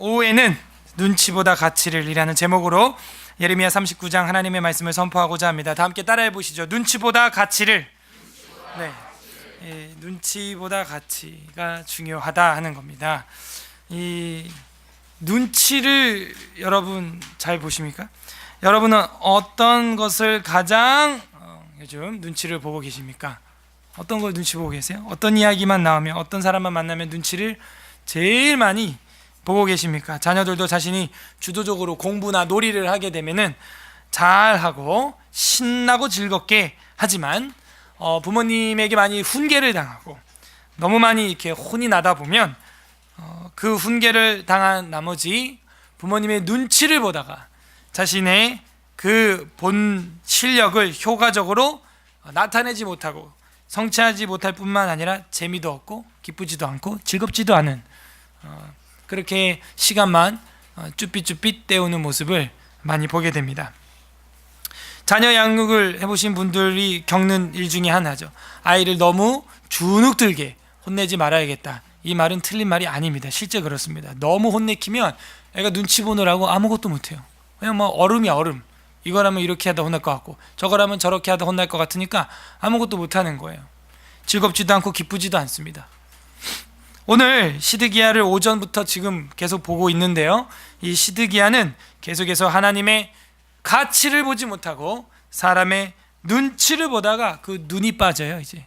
오후에는 눈치보다 가치를이라는 제목으로 예레미야 39장 하나님의 말씀을 선포하고자 합니다. 다 함께 따라해 보시죠. 눈치보다 가치를. 네, 눈치보다 가치가 중요하다 하는 겁니다. 이 눈치를 여러분 잘 보십니까? 여러분은 어떤 것을 가장 요즘 눈치를 보고 계십니까? 어떤 걸 눈치 보고 계세요? 어떤 이야기만 나오면, 어떤 사람만 만나면 눈치를 제일 많이 보고 계십니까? 자녀들도 자신이 주도적으로 공부나 놀이를 하게 되면은 잘하고 신나고 즐겁게 하지만 부모님에게 많이 훈계를 당하고 너무 많이 이렇게 혼이 나다 보면 그 훈계를 당한 나머지 부모님의 눈치를 보다가 자신의 그 본 실력을 효과적으로 나타내지 못하고 성취하지 못할 뿐만 아니라 재미도 없고 기쁘지도 않고 즐겁지도 않은 그렇게 시간만 쭈삣쭈삣 때우는 모습을 많이 보게 됩니다. 자녀 양육을 해보신 분들이 겪는 일 중에 하나죠. 아이를 너무 주눅들게 혼내지 말아야겠다. 이 말은 틀린 말이 아닙니다. 실제 그렇습니다. 너무 혼내키면 애가 눈치 보느라고 아무것도 못해요. 그냥 뭐 얼음이야 얼음. 이거라면 이렇게 하다 혼날 것 같고 저거라면 저렇게 하다 혼날 것 같으니까 아무것도 못하는 거예요. 즐겁지도 않고 기쁘지도 않습니다. 오늘 시드기야를 오전부터 지금 계속 보고 있는데요, 이 시드기야는 계속해서 하나님의 가치를 보지 못하고 사람의 눈치를 보다가 그 눈이 빠져요. 이제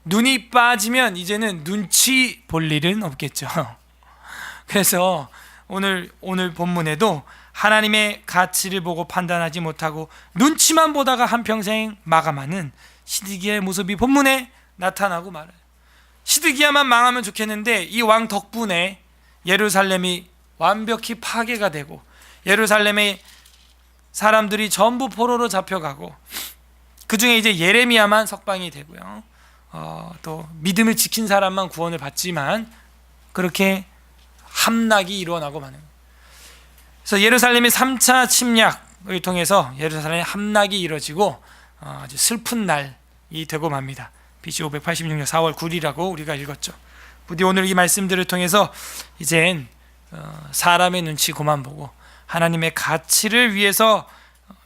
눈이 빠지면 이제는 눈치 볼 일은 없겠죠. 그래서 오늘 본문에도 하나님의 가치를 보고 판단하지 못하고 눈치만 보다가 한평생 마감하는 시드기야의 모습이 본문에 나타나고 말아요. 시드기야만 망하면 좋겠는데 이 왕 덕분에 예루살렘이 완벽히 파괴가 되고 예루살렘의 사람들이 전부 포로로 잡혀가고 그 중에 이제 예레미야만 석방이 되고요. 또 믿음을 지킨 사람만 구원을 받지만 그렇게 함락이 일어나고 마는 거예요. 그래서 예루살렘의 3차 침략을 통해서 예루살렘의 함락이 이루어지고 아주 슬픈 날이 되고 맙니다. BC 586년 4월 9일이라고 우리가 읽었죠. 부디 오늘 이 말씀들을 통해서 이젠 사람의 눈치 그만 보고 하나님의 가치를 위해서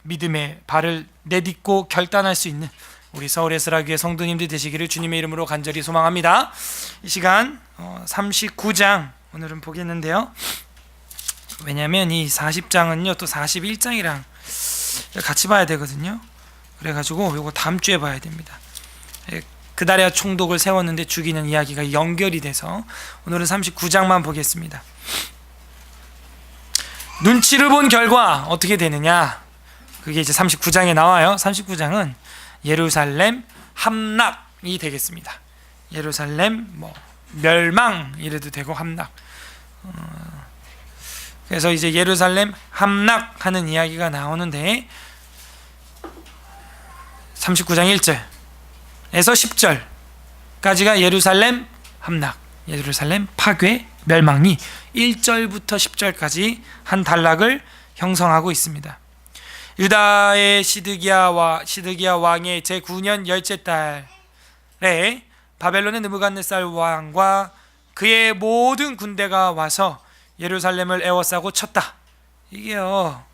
믿음의 발을 내딛고 결단할 수 있는 우리 서울 에스라교회 성도님들 되시기를 주님의 이름으로 간절히 소망합니다. 이 시간 39장 오늘은 보겠는데요, 왜냐하면 이 40장은요 또 41장이랑 같이 봐야 되거든요. 그래가지고 이거 다음 주에 봐야 됩니다. 그다랴 총독을 세웠는데 죽이는 이야기가 연결이 돼서 오늘은 39장만 보겠습니다. 눈치를 본 결과 어떻게 되느냐, 그게 이제 39장에 나와요. 39장은 예루살렘 함락이 되겠습니다. 예루살렘 멸망 이래도 되고 함락. 그래서 이제 예루살렘 함락하는 이야기가 나오는데 39장 1절에서 10절까지가 예루살렘 함락, 예루살렘 파괴, 멸망이 1절부터 10절까지 한 단락을 형성하고 있습니다. 유다의 시드기야 왕의 제9년 열째 달에 바벨론의 느부갓네살 왕과 그의 모든 군대가 와서 예루살렘을 에워싸고 쳤다. 이게요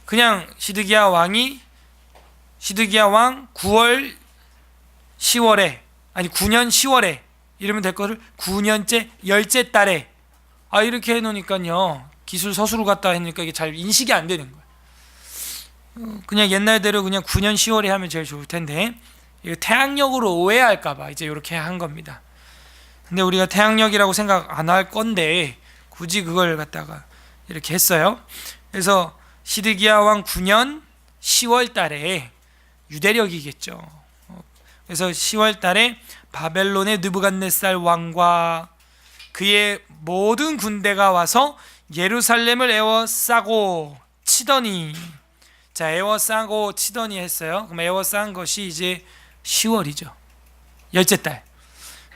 그냥 시드기야 왕 9년 10월에 이러면 될 거를 9년째 열째 달에 이렇게 해놓으니까요 기술 서술을 갖다 해놓으니까 이게 잘 인식이 안 되는 거예요. 그냥 옛날대로 그냥 9년 10월에 하면 제일 좋을 텐데 이거 태양력으로 오해할까봐 이제 이렇게 한 겁니다. 근데 우리가 태양력이라고 생각 안 할 건데 굳이 그걸 갖다가 이렇게 했어요. 그래서 시드기야 왕 9년 10월 달에 유대력이겠죠. 그래서 10월 달에 바벨론의 느부갓네살 왕과 그의 모든 군대가 와서 예루살렘을 에워싸고 치더니, 자 에워싸고 치더니 했어요. 그럼 에워싼 것이 이제 10월이죠. 열째 달.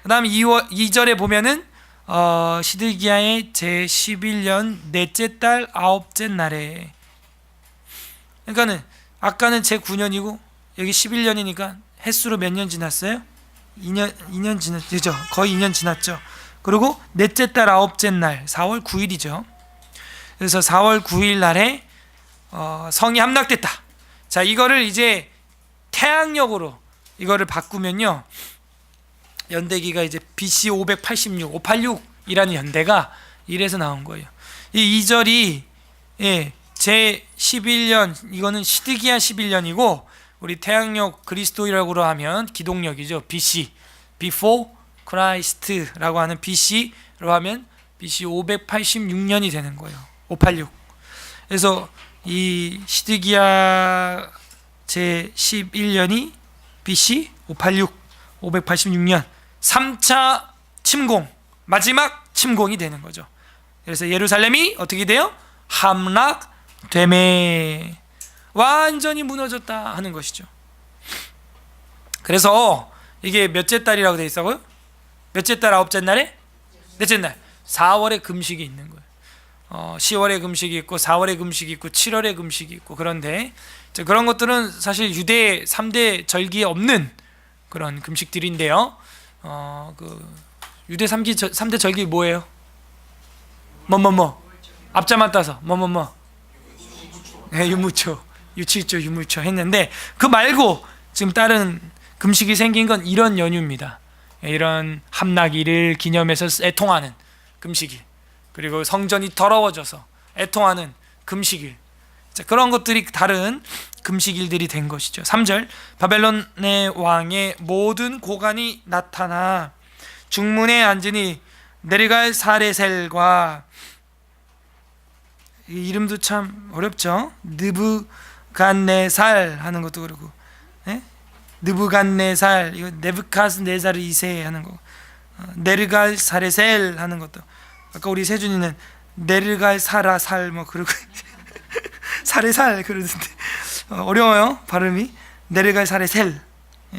그 다음 2절에 보면은 시드기야의 제11년 넷째 달 아홉째 날에, 그러니까는 아까는 제9년이고 여기 11년이니까 횟수로 몇 년 지났어요? 2년 지났죠. 거의 2년 지났죠. 그리고 넷째 달 아홉째 날 4월 9일이죠. 그래서 4월 9일 날에 성이 함락됐다. 자, 이거를 이제 태양력으로 이거를 바꾸면요, 연대기가 이제 BC 586, 586이라는 연대가 이래서 나온 거예요. 이 2절이 제 11년, 이거는 시드기야 11년이고, 우리 태양력 그리스도라고 하면 기독력이죠. BC, Before Christ라고 하는 BC로 하면 BC 586년이 되는 거예요. 586. 그래서 이 시드기야 제 11년이 BC 586, 586년 3차 침공, 마지막 침공이 되는 거죠. 그래서 예루살렘이 어떻게 돼요? 함락되매, 완전히 무너졌다 하는 것이죠. 그래서 이게 몇째 달이라고 되어 있어요? 몇째 달 아홉째 날에? 넷째 날. 4월에 금식이 있는 거예요. 10월에 금식이 있고 4월에 금식이 있고 7월에 금식이 있고. 그런데 그런 것들은 사실 유대 3대 절기에 없는 그런 금식들인데요. 유대 3대 절기 뭐예요? 앞자만 따서 유무초, 유칠조, 유무초 했는데, 그 말고 지금 다른 금식이 생긴 건 이런 연휴입니다. 이런 함락일을 기념해서 애통하는 금식일, 그리고 성전이 더러워져서 애통하는 금식일, 자, 그런 것들이 다른 금식일들이 된 것이죠. 3절, 바벨론의 왕의 모든 고관이 나타나 중문에 앉으니 네르갈 사레셀과, 이 이름도 참 어렵죠. 느부갓네살 하는 것도 그렇고, 느부갓네살, 이거 네부카스네살 2세 하는 거, 네르갈 사레셀 하는 것도, 아까 우리 세준이는 네르갈 사라살 뭐 그러고 사레살 그러던데 어려워요 발음이. 네르갈 사레셀,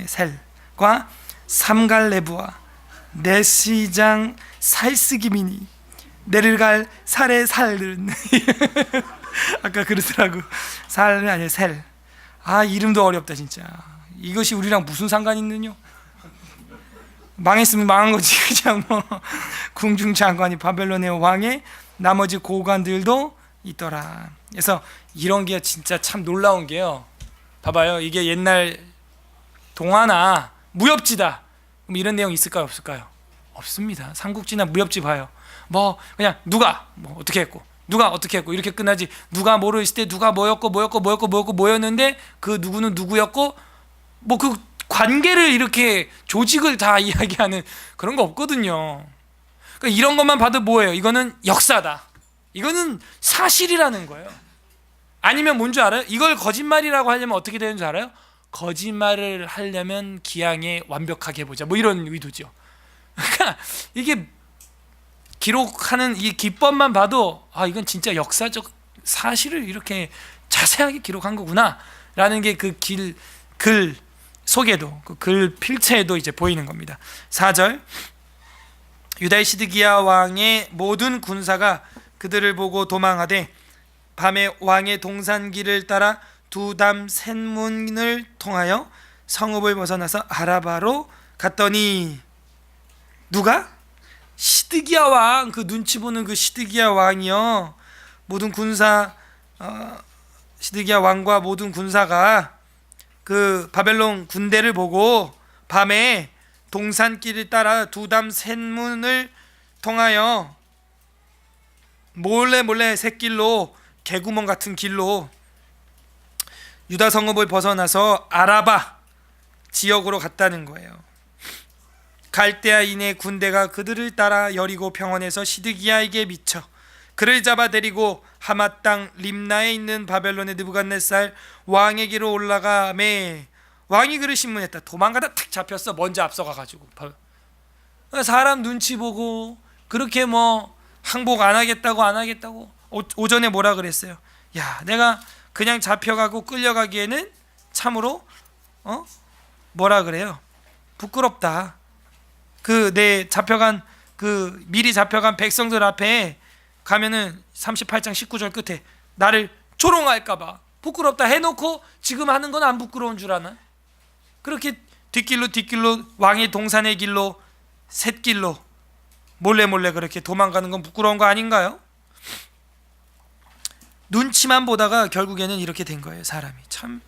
셀과 삼갈레부와 네시장 살스기미니 네르갈 사레살 아까 그러더라고. 살이 아니라 셀. 아, 이름도 어렵다 진짜. 이것이 우리랑 무슨 상관이 있느냐. 망했으면 망한 거지. 그냥 뭐 궁중장관이 바벨론의 왕의 나머지 고관들도 있더라. 그래서 이런 게 진짜 참 놀라운 게요, 봐봐요. 이게 옛날 동화나 무협지다, 그럼 이런 내용 있을까요, 없을까요? 없습니다. 삼국지나 무협지 봐요. 뭐 그냥 누가 뭐 어떻게 했고 누가 어떻게 했고 이렇게 끝나지. 누가 뭐로 있을 때 누가 뭐였는데 그 누구는 누구였고, 뭐 그 관계를 이렇게 조직을 다 이야기하는 그런 거 없거든요. 그러니까 이런 것만 봐도 뭐예요? 이거는 역사다, 이거는 사실이라는 거예요. 아니면 뭔 줄 알아요? 이걸 거짓말이라고 하려면 어떻게 되는 줄 알아요? 거짓말을 하려면 기양에 완벽하게 보자, 뭐 이런 의도죠. 그러니까 이게 기록하는 이 기법만 봐도, 아, 이건 진짜 역사적 사실을 이렇게 자세하게 기록한 거구나 라는 게 그 글 속에도, 그 글 필체에도 이제 보이는 겁니다. 4절, 유다의 시드기야 왕의 모든 군사가 그들을 보고 도망하되 밤에 왕의 동산길을 따라 두담 셋문을 통하여 성읍을 벗어나서 아라바로 갔더니, 누가? 시드기야 왕, 그 눈치 보는 그 시드기야 왕이요, 모든 군사, 시드기야 왕과 모든 군사가 그 바벨론 군대를 보고 밤에 동산길을 따라 두담 셋문을 통하여 몰래 샛길로, 개구멍 같은 길로 유다 성읍을 벗어나서 아라바 지역으로 갔다는 거예요. 갈대아인의 군대가 그들을 따라 여리고 평원에서 시드기야에게 미쳐 그를 잡아 데리고 하맛 땅 림나에 있는 바벨론의 느부갓네살 왕에게로 올라가매 왕이 그를 신문했다. 도망가다 탁 잡혔어. 먼저 앞서가가지고. 사람 눈치 보고 그렇게 뭐 항복 안 하겠다고 오전에 뭐라 그랬어요? 야, 내가 그냥 잡혀가고 끌려가기에는 참으로 뭐라 그래요? 부끄럽다. 그 내 잡혀간, 그 미리 잡혀간 백성들 앞에 가면은 38장 19절 끝에 나를 조롱할까봐 부끄럽다 해놓고 지금 하는 건 안 부끄러운 줄 아나? 그렇게 뒷길로 왕의 동산의 길로 샛길로 몰래 그렇게 도망가는 건 부끄러운 거 아닌가요? 눈치만 보다가 결국에는 이렇게 된 거예요. 사람이 참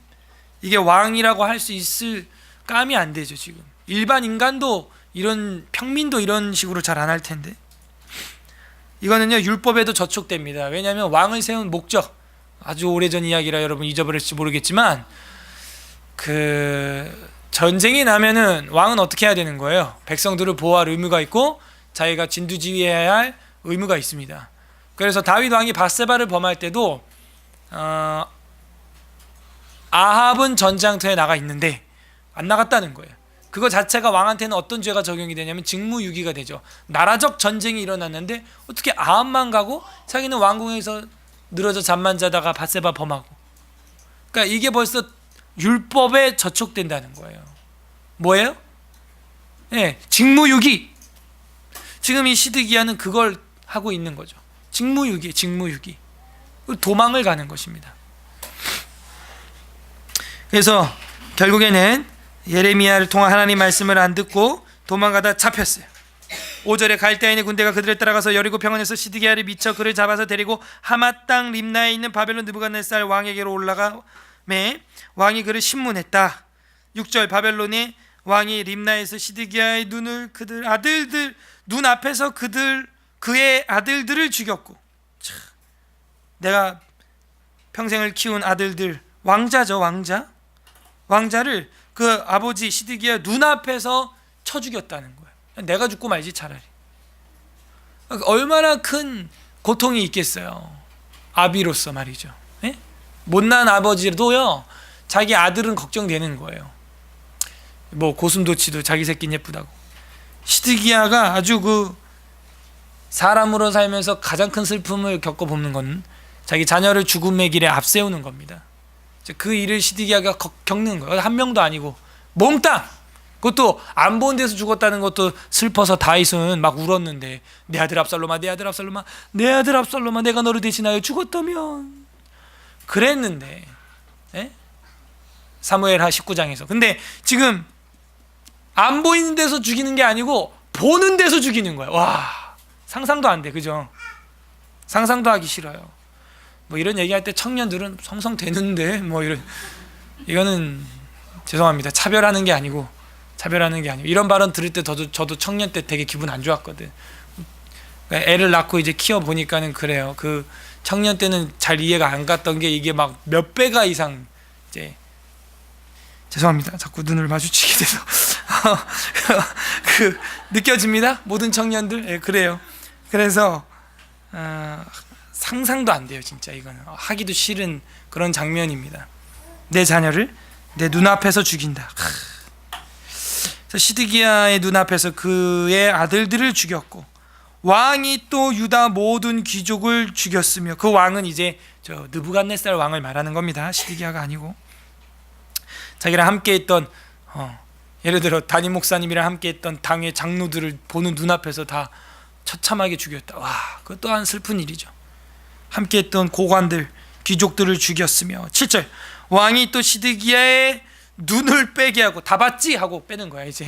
이게 왕이라고 할 수 있을 감이 안 되죠. 지금 일반 인간도 이런 평민도 이런 식으로 잘 안 할 텐데 이거는요 율법에도 저촉됩니다. 왜냐하면 왕을 세운 목적 아주 오래전 이야기라 여러분 잊어버릴지 모르겠지만 그 전쟁이 나면은 왕은 어떻게 해야 되는 거예요? 백성들을 보호할 의무가 있고 자기가 진두지휘해야 할 의무가 있습니다. 그래서 다윗 왕이 밧세바를 범할 때도 아합은 전장터에 나가 있는데 안 나갔다는 거예요. 그거 자체가 왕한테는 어떤 죄가 적용이 되냐면 직무유기가 되죠. 나라적 전쟁이 일어났는데 어떻게 아합만 가고 자기는 왕궁에서 늘어져 잠만 자다가 밧세바 범하고, 그러니까 이게 벌써 율법에 저촉된다는 거예요. 뭐예요? 네, 직무유기. 지금 이 시드기야는 그걸 하고 있는 거죠. 직무유기. 도망을 가는 것입니다. 그래서 결국에는 예레미야를 통한 하나님 말씀을 안 듣고 도망가다 잡혔어요. 5절에 갈대아인의 군대가 그들을 따라가서 여리고 평원에서 시드기야를 미쳐 그를 잡아서 데리고 하맛 땅 림나에 있는 바벨론 느부갓네살 왕에게로 올라가매 왕이 그를 신문했다. 6절 바벨론의 왕이 림나에서 시드기야의 그들 아들들 눈 앞에서 그의 아들들을 죽였고, 내가 평생을 키운 아들들, 왕자죠, 왕자를 그 아버지 시드기야 눈앞에서 쳐 죽였다는 거예요. 내가 죽고 말지 차라리. 얼마나 큰 고통이 있겠어요. 아비로서 말이죠. 예? 못난 아버지도요 자기 아들은 걱정되는 거예요. 뭐 고슴도치도 자기 새끼는 예쁘다고. 시드기야가 아주 그 사람으로 살면서 가장 큰 슬픔을 겪어보는 건 자기 자녀를 죽음의 길에 앞세우는 겁니다. 그 일을 시드기야가 겪는 거예요. 한 명도 아니고 몽땅. 그것도 안 본 데서 죽었다는 것도 슬퍼서 다윗은 막 울었는데 내 아들 압살롬아 내가 너를 대신하여 죽었다면 그랬는데, 예? 사무엘하 19장에서. 근데 지금 안 보이는 데서 죽이는 게 아니고 보는 데서 죽이는 거야. 와, 상상도 안 돼, 그죠? 상상도 하기 싫어요. 뭐 이런 얘기할 때 청년들은 성성되는데 뭐 이거는 죄송합니다. 차별하는 게 아니고 이런 발언 들을 때 저도 청년 때 되게 기분 안 좋았거든. 그러니까 애를 낳고 이제 키워 보니까는 그래요. 그 청년 때는 잘 이해가 안 갔던 게 이게 막 몇 배가 이상 이제 죄송합니다. 자꾸 눈을 마주치게 돼서 그 느껴집니다. 모든 청년들. 예, 그래요. 그래서 상상도 안 돼요. 진짜 이거는 하기도 싫은 그런 장면입니다. 내 자녀를 내 눈앞에서 죽인다. 그래서 시드기야의 눈앞에서 그의 아들들을 죽였고 왕이 또 유다 모든 귀족을 죽였으며, 그 왕은 이제 저 느부갓네살 왕을 말하는 겁니다. 시드기야가 아니고 자기랑 함께 있던 예를 들어 담임 목사님이랑 함께 있던 당의 장로들을 보는 눈앞에서 다 처참하게 죽였다. 와, 그것 또한 슬픈 일이죠. 함께 했던 고관들, 귀족들을 죽였으며. 7절 왕이 또 시드기야의 눈을 빼게 하고, 다 봤지? 하고 빼는 거야 이제.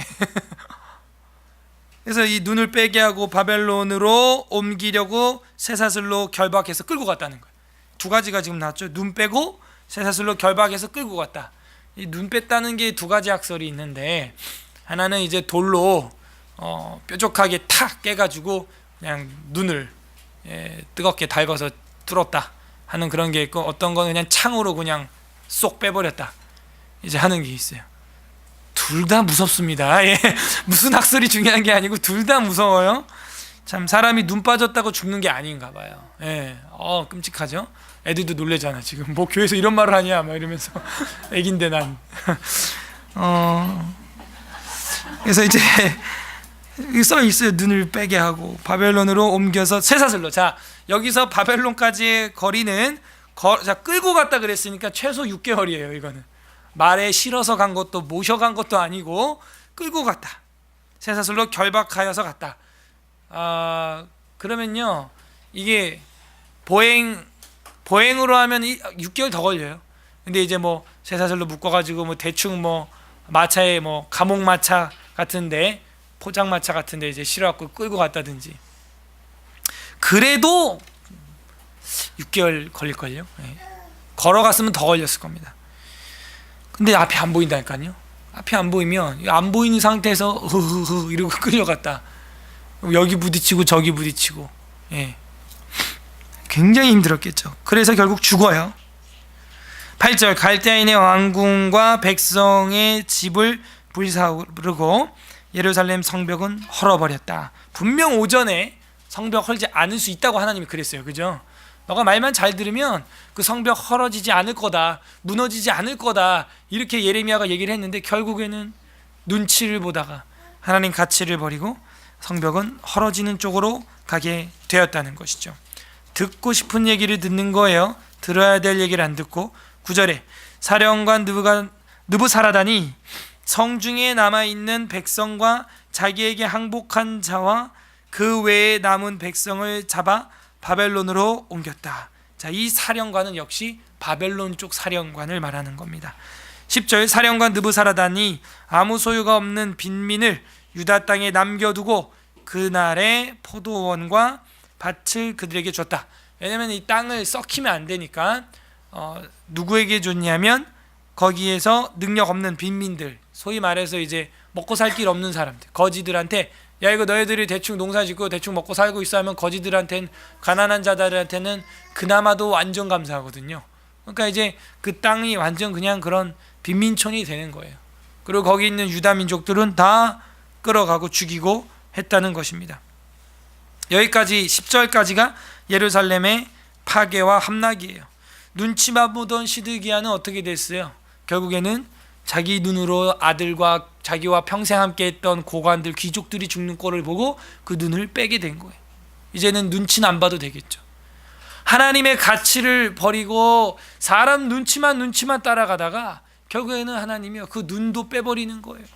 그래서 이 눈을 빼게 하고 바벨론으로 옮기려고 쇠사슬로 결박해서 끌고 갔다는 거예요. 두 가지가 지금 나왔죠. 눈 빼고 쇠사슬로 결박해서 끌고 갔다. 이 눈 뺐다는 게 두 가지 학설이 있는데, 하나는 이제 돌로 뾰족하게 탁 깨가지고 그냥 눈을 뜨겁게 달궈서 뚫었다 하는 그런 게 있고, 어떤 거는 그냥 창으로 그냥 쏙 빼버렸다 이제 하는 게 있어요. 둘 다 무섭습니다. 예. 무슨 학설이 중요한 게 아니고 둘 다 무서워요. 참 사람이 눈 빠졌다고 죽는 게 아닌가 봐요. 예. 끔찍하죠. 애들도 놀래잖아 지금. 뭐 교회에서 이런 말을 하냐 막 이러면서. 애긴데 난. 그래서 이제 써 있어요. 눈을 빼게 하고 바벨론으로 옮겨서 쇠사슬로. 자, 여기서 바벨론까지의 거리는 자, 끌고 갔다 그랬으니까 최소 6개월이에요. 이거는 말에 실어서 간 것도 모셔간 것도 아니고 끌고 갔다. 쇠사슬로 결박하여서 갔다. 그러면요 이게 보행으로 하면 6개월 더 걸려요. 근데 이제 뭐 쇠사슬로 묶어가지고 뭐 대충 뭐 마차에 뭐 감옥마차 같은데 포장마차 같은데 이제 실어갖고 끌고 갔다든지. 그래도 6개월 걸릴걸요. 예. 걸어갔으면 더 걸렸을 겁니다. 근데 앞이 안 보인다니까요. 앞이 안 보이면 안 보이는 상태에서 흐흐흐 이러고 끌려갔다. 여기 부딪히고 저기 부딪히고. 예. 굉장히 힘들었겠죠. 그래서 결국 죽어요. 8절 갈대아인의 왕궁과 백성의 집을 불사르고 예루살렘 성벽은 헐어버렸다. 분명 오전에 성벽 헐지 않을 수 있다고 하나님이 그랬어요. 그죠? 너가 말만 잘 들으면 그 성벽 헐어지지 않을 거다, 무너지지 않을 거다, 이렇게 예레미야가 얘기를 했는데 결국에는 눈치를 보다가 하나님 가치를 버리고 성벽은 헐어지는 쪽으로 가게 되었다는 것이죠. 듣고 싶은 얘기를 듣는 거예요. 들어야 될 얘기를 안 듣고. 9절에 사령관 느부사라단이 성중에 남아있는 백성과 자기에게 항복한 자와 그 외에 남은 백성을 잡아 바벨론으로 옮겼다. 자, 이 사령관은 역시 바벨론 쪽 사령관을 말하는 겁니다. 10절 사령관 느부사라단이 아무 소유가 없는 빈민을 유다 땅에 남겨두고 그날의 포도원과 밭을 그들에게 줬다. 왜냐하면 이 땅을 썩히면 안 되니까 누구에게 줬냐면 거기에서 능력 없는 빈민들, 소위 말해서 이제 먹고 살 길 없는 사람들, 거지들한테 야 이거 너희들이 대충 농사짓고 대충 먹고 살고 있어 하면 거지들한테는, 가난한 자들한테는 그나마도 완전 감사하거든요. 그러니까 이제 그 땅이 완전 그냥 그런 빈민촌이 되는 거예요. 그리고 거기 있는 유다 민족들은 다 끌어가고 죽이고 했다는 것입니다. 여기까지 10절까지가 예루살렘의 파괴와 함락이에요. 눈치만 보던 시드기야는 어떻게 됐어요? 결국에는 자기 눈으로 아들과 자기와 평생 함께했던 고관들, 귀족들이 죽는 꼴을 보고 그 눈을 빼게 된 거예요. 이제는 눈치는 안 봐도 되겠죠. 하나님의 가치를 버리고 사람 눈치만 따라가다가 결국에는 하나님이요 그 눈도 빼버리는 거예요.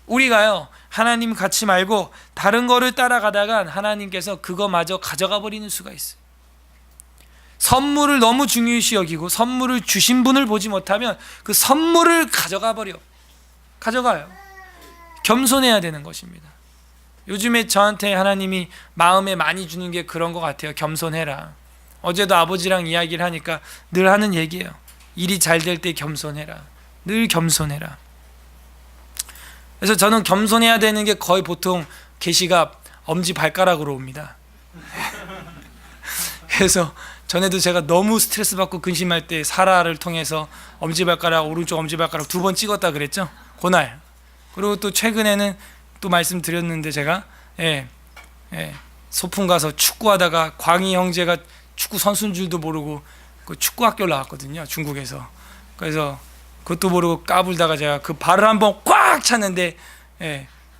우리가요 하나님 가치 말고 다른 거를 따라가다가 하나님께서 그거마저 가져가 버리는 수가 있어요. 선물을 너무 중요시 여기고 선물을 주신 분을 보지 못하면 그 선물을 가져가요. 겸손해야 되는 것입니다. 요즘에 저한테 하나님이 마음에 많이 주는 게 그런 것 같아요. 겸손해라. 어제도 아버지랑 이야기를 하니까 늘 하는 얘기예요. 일이 잘 될 때 겸손해라. 늘 겸손해라. 그래서 저는 겸손해야 되는 게 거의 보통 계시가 엄지발가락으로 옵니다. 그래서 전에도 제가 너무 스트레스 받고 근심할 때 사라를 통해서 엄지발가락, 오른쪽 엄지발가락 2번 찍었다 그랬죠? 그날. 그리고 또 최근에는 또 말씀드렸는데 제가 소풍 가서 축구하다가 광희 형제가 축구 선수인 줄도 모르고 그 축구 학교를 나왔거든요, 중국에서. 그래서 그것도 모르고 까불다가 제가 그 발을 한번 꽉 찼는데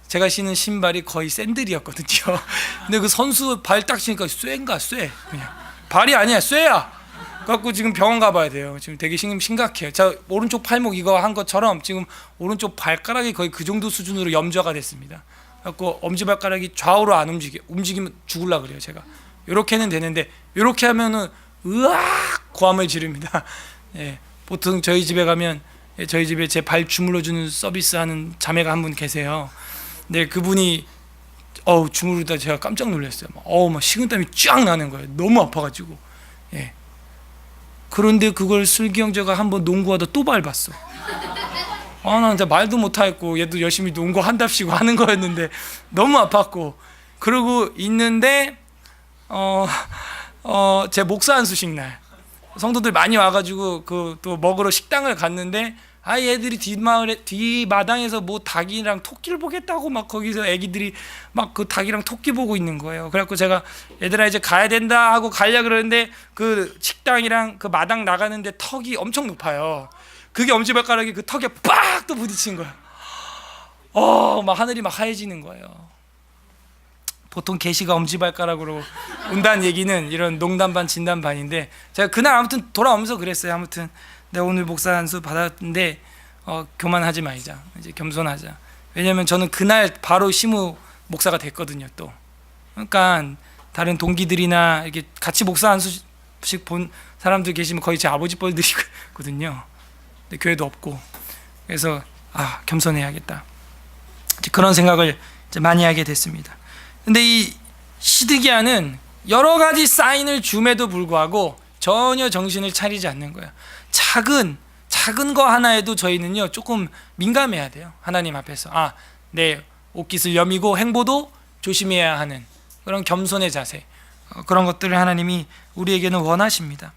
제가 신은 신발이 거의 샌들이었거든요. 근데 그 선수 발 딱 치니까 쇠인가 쇠. 그냥 발이 아니야 쇠야. 그래갖고 지금 병원 가봐야 돼요. 지금 되게 심각해요. 자, 오른쪽 팔목 이거 한 것처럼 지금 오른쪽 발가락이 거의 그 정도 수준으로 염좌가 됐습니다. 그래갖고 엄지발가락이 좌우로 안 움직이면 죽을라 그래요. 제가 이렇게는 되는데 이렇게 하면은 으악 고함을 지릅니다. 보통 저희 집에 가면 저희 집에 제 발 주물러주는 서비스하는 자매가 한 분 계세요. 근데 그분이 주무르다 제가 깜짝 놀랐어요. 막 식은땀이 쫙 나는 거예요. 너무 아파가지고. 그런데 그걸 슬기 형제가 한번 농구하다 또 밟았어. 나 진짜 말도 못하겠고 얘도 열심히 농구한답시고 하는 거였는데 너무 아팠고. 그러고 있는데 제 목사 안수식 날 성도들 많이 와가지고 그 또 먹으러 식당을 갔는데 얘들이 뒷마당에서 뭐 닭이랑 토끼를 보겠다고 막 거기서 애기들이 막 그 닭이랑 토끼 보고 있는 거예요. 그래갖고 제가 얘들아 이제 가야 된다 하고 가려 그러는데 그 식당이랑 그 마당 나가는데 턱이 엄청 높아요. 그게 엄지발가락이 그 턱에 빡 또 부딪힌 거예요. 막 하늘이 막 하얘지는 거예요. 보통 계시가 엄지발가락으로 온다는 얘기는 이런 농담 반 진담 반인데 제가 그날 아무튼 돌아오면서 그랬어요. 아무튼 내가 오늘 목사 안수 받았는데 교만하지 말자, 이제 겸손하자. 왜냐하면 저는 그날 바로 시무 목사가 됐거든요. 또 그러니까 다른 동기들이나 이렇게 같이 목사 안수식 본 사람들 계시면 거의 제 아버지 뻘들이거든요. 근데 교회도 없고 그래서 겸손해야겠다. 그런 생각을 이제 많이 하게 됐습니다. 근데 이 시드기야는 여러 가지 사인을 줌에도 불구하고 전혀 정신을 차리지 않는 거예요. 작은 거 하나에도 저희는요 조금 민감해야 돼요. 하나님 앞에서 내 옷깃을 여미고 행보도 조심해야 하는 그런 겸손의 자세, 그런 것들을 하나님이 우리에게는 원하십니다.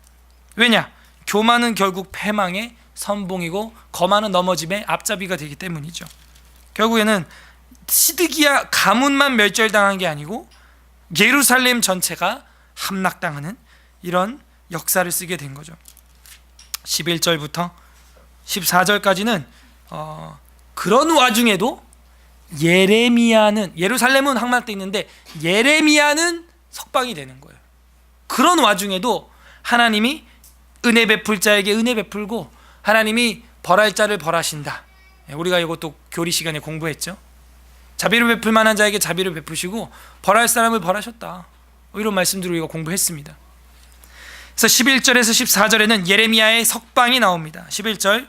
왜냐? 교만은 결국 패망의 선봉이고 거만은 넘어짐의 앞잡이가 되기 때문이죠. 결국에는 시드기야 가문만 멸절당한 게 아니고 예루살렘 전체가 함락당하는 이런 역사를 쓰게 된 거죠. 11절부터 14절까지는 그런 와중에도 예루살렘은 함락돼 있는데 예레미야는 석방이 되는 거예요. 그런 와중에도 하나님이 은혜 베풀 자에게 은혜 베풀고 하나님이 벌할 자를 벌하신다. 우리가 이것도 교리 시간에 공부했죠. 자비를 베풀 만한 자에게 자비를 베푸시고 벌할 사람을 벌하셨다. 이런 말씀들을 우리가 공부했습니다. 그래서 11절에서 14절에는 예레미야의 석방이 나옵니다. 11절,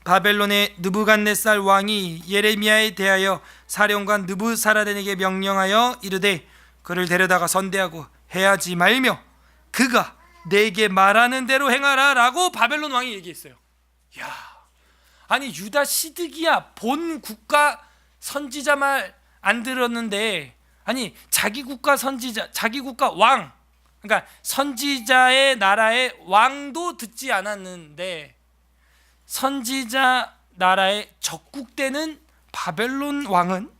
바벨론의 느부갓네살 왕이 예레미야에 대하여 사령관 느부사라단에게 명령하여 이르되 그를 데려다가 선대하고 해하지 말며 그가 내게 말하는 대로 행하라 라고 바벨론 왕이 얘기했어요. 아니 유다 시드기야 본 국가 선지자 말 안 들었는데, 아니 자기 국가 선지자, 자기 국가 왕, 그러니까 선지자의 나라의 왕도 듣지 않았는데 선지자 나라의 적국되는 바벨론 왕은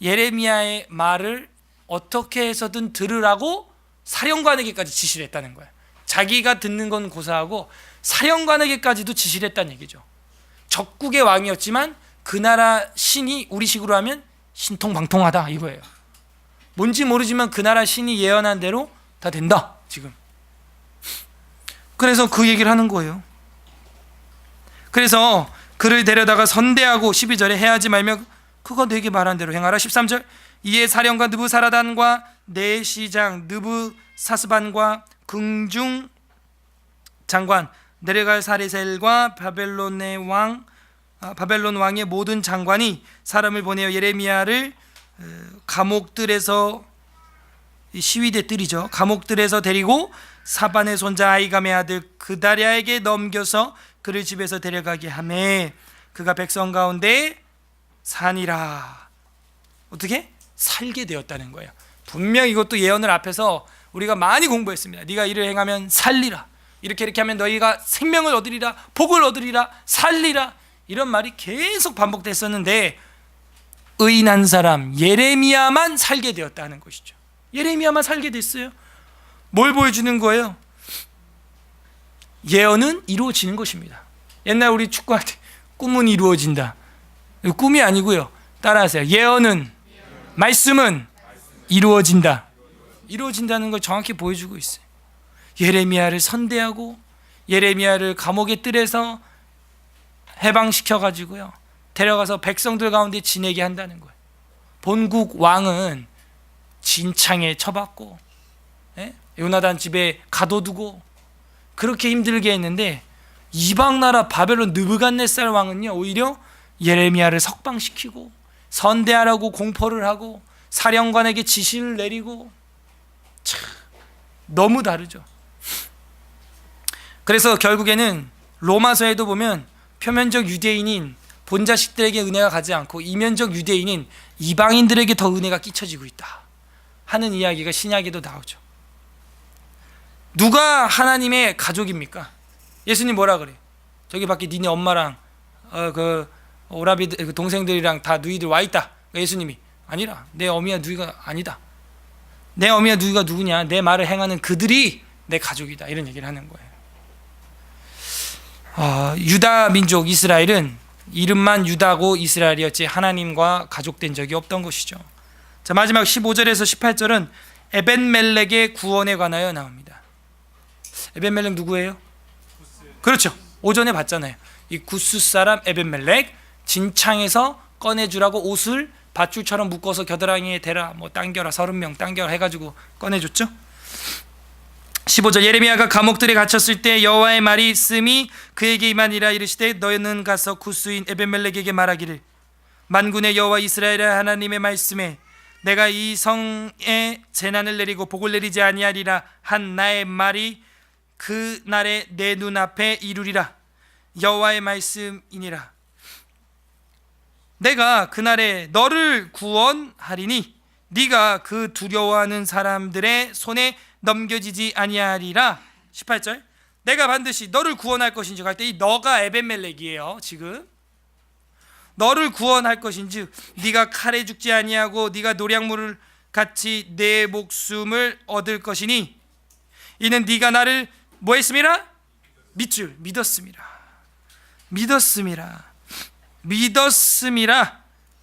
예레미야의 말을 어떻게 해서든 들으라고 사령관에게까지 지시를 했다는 거야. 자기가 듣는 건 고사하고 사령관에게까지도 지시를 했다는 얘기죠. 적국의 왕이었지만 그 나라 신이 우리식으로 하면 신통방통하다 이거예요. 뭔지 모르지만 그 나라 신이 예언한 대로 다 된다 지금. 그래서 그 얘기를 하는 거예요. 그래서 그를 데려다가 선대하고 12절에 해하지 말며 그가 내게 말한 대로 행하라. 13절, 이에 사령관 느부사라단과 내시장 느부사스반과 궁중 장관 네르갈사레셀과 바벨론 왕의 모든 장관이 사람을 보내어 예레미야를 감옥들에서, 시위대들이죠, 감옥들에서 데리고 사반의 손자 아이감의 아들 그다랴에게 넘겨서 그를 집에서 데려가게 하매 그가 백성 가운데 사니라. 어떻게? 살게 되었다는 거예요. 분명 이것도 예언을 앞에서 우리가 많이 공부했습니다. 네가 이를 행하면 살리라, 이렇게 하면 너희가 생명을 얻으리라, 복을 얻으리라, 살리라, 이런 말이 계속 반복됐었는데 의인한 사람 예레미야만 살게 되었다는 것이죠. 예레미야만 살게 됐어요. 뭘 보여주는 거예요? 예언은 이루어지는 것입니다. 옛날 우리 축구할 때 꿈은 이루어진다. 꿈이 아니고요. 따라하세요. 예언은, 말씀은 이루어진다. 이루어진다는 걸 정확히 보여주고 있어요. 예레미야를 선대하고 예레미야를 감옥의 뜰에서 해방시켜가지고요 데려가서 백성들 가운데 지내게 한다는 거예요. 본국 왕은 진창에 처박고 요나단 집에 가둬두고 그렇게 힘들게 했는데 이방 나라 바벨론 느부갓네살 왕은요 오히려 예레미야를 석방시키고 선대하라고 공포를 하고 사령관에게 지시를 내리고, 참 너무 다르죠. 그래서 결국에는 로마서에도 보면 표면적 유대인인 본자식들에게 은혜가 가지 않고 이면적 유대인인 이방인들에게 더 은혜가 끼쳐지고 있다 하는 이야기가 신약에도 나오죠. 누가 하나님의 가족입니까? 예수님 뭐라 그래? 저기 밖에 니네 엄마랑 그 오라비 그 동생들이랑 다 누이들 와 있다. 예수님이 아니라 내 어미야 누이가 아니다. 내 어미야 누이가 누구냐? 내 말을 행하는 그들이 내 가족이다. 이런 얘기를 하는 거예요. 유다 민족 이스라엘은 이름만 유다고 이스라엘이었지 하나님과 가족된 적이 없던 것이죠. 자, 마지막 15절에서 18절은 에벤멜렉의 구원에 관하여 나옵니다. 에벤멜렉 누구예요? 그렇죠. 오전에 봤잖아요. 이 구스 사람 에벤멜렉 진창에서 꺼내주라고 옷을 밧줄처럼 묶어서 겨드랑이에 대라, 뭐 당겨라, 30명 당겨라 해가지고 꺼내줬죠. 15절, 예레미야가 감옥들에 갇혔을 때 여호와의 말이 있음이 그에게 임하니라. 이르시되 너희는 가서 구스인 에벤멜렉에게 말하기를 만군의 여호와 이스라엘의 하나님의 말씀에 내가 이 성에 재난을 내리고 복을 내리지 아니하리라 한 나의 말이 그 날에 내 눈앞에 이루리라. 여호와의 말씀이니라. 내가 그날에 너를 구원하리니 네가 그 두려워하는 사람들의 손에 넘겨지지 아니하리라. 18절, 내가 반드시 너를 구원할 것인즉 할 때 이 너가 에벤멜렉이에요. 지금 너를 구원할 것인즉 네가 칼에 죽지 아니하고 네가 노략물을 같이 내 목숨을 얻을 것이니 이는 네가 나를 뭐 했음이라? 믿었음이라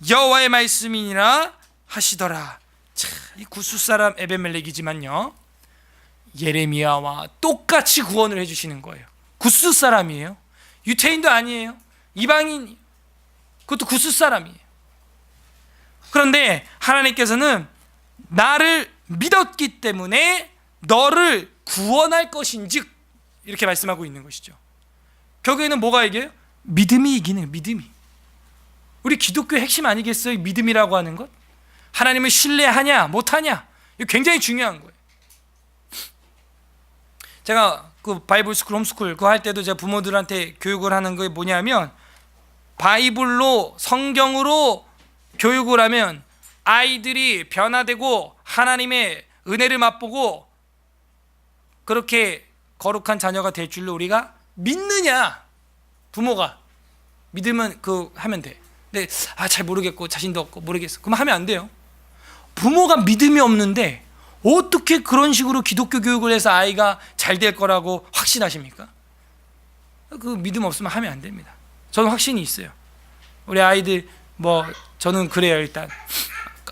여호와의 말씀이니라 하시더라. 자, 이 구스 사람 에벤멜렉이지만요, 예레미야와 똑같이 구원을 해주시는 거예요. 구스 사람이에요. 유태인도 아니에요. 이방인, 그것도 구스 사람이에요. 그런데 하나님께서는 나를 믿었기 때문에 너를 구원할 것인즉 이렇게 말씀하고 있는 것이죠. 결국에는 뭐가 이겨요? 믿음이 이기는, 믿음이. 우리 기독교의 핵심 아니겠어요? 믿음이라고 하는 것. 하나님을 신뢰하냐 못하냐, 이거 굉장히 중요한 거예요. 제가 그 바이블 스쿨, 홈스쿨 그거 할 때도 제가 부모들한테 교육을 하는 게 뭐냐면, 바이블로, 성경으로 교육을 하면 아이들이 변화되고 하나님의 은혜를 맛보고 그렇게 거룩한 자녀가 될 줄로 우리가 믿느냐. 부모가 믿으면 하면 돼. 근데 잘 모르겠고 자신도 없고 모르겠어, 그럼 하면 안 돼요. 부모가 믿음이 없는데 어떻게 그런 식으로 기독교 교육을 해서 아이가 잘 될 거라고 확신하십니까? 그 믿음 없으면 하면 안 됩니다. 저는 확신이 있어요. 우리 아이들 저는 그래요. 일단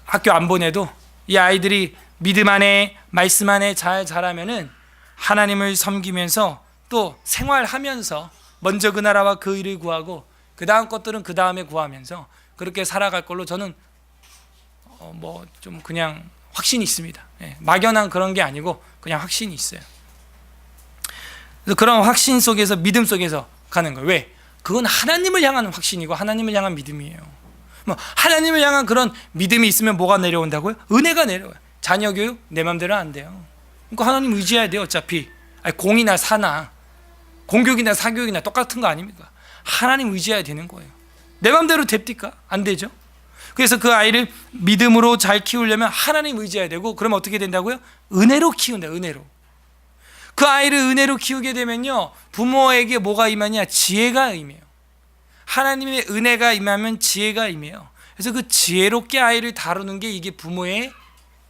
학교 안 보내도 이 아이들이 믿음 안에, 말씀 안에 잘 자라면은 하나님을 섬기면서 또 생활하면서 먼저 그 나라와 그 일을 구하고 그 다음 것들은 그 다음에 구하면서 그렇게 살아갈 걸로 저는 좀 그냥 확신이 있습니다. 막연한 그런 게 아니고 그냥 확신이 있어요. 그래서 그런 확신 속에서, 믿음 속에서 가는 거예요. 왜? 그건 하나님을 향한 확신이고 하나님을 향한 믿음이에요. 하나님을 향한 그런 믿음이 있으면 뭐가 내려온다고요? 은혜가 내려와요. 자녀 교육 내 맘대로 안 돼요. 그러니까 하나님 의지해야 돼요. 어차피 공이나 사나 공교육이나 사교육이나 똑같은 거 아닙니까? 하나님 의지해야 되는 거예요. 내 맘대로 됩니까? 안 되죠. 그래서 그 아이를 믿음으로 잘 키우려면 하나님 의지해야 되고, 그러면 어떻게 된다고요? 은혜로 키운다. 은혜로. 그 아이를 은혜로 키우게 되면요, 부모에게 뭐가 임하냐? 지혜가 임해요. 하나님의 은혜가 임하면 지혜가 임해요. 그래서 그 지혜롭게 아이를 다루는 게 이게 부모의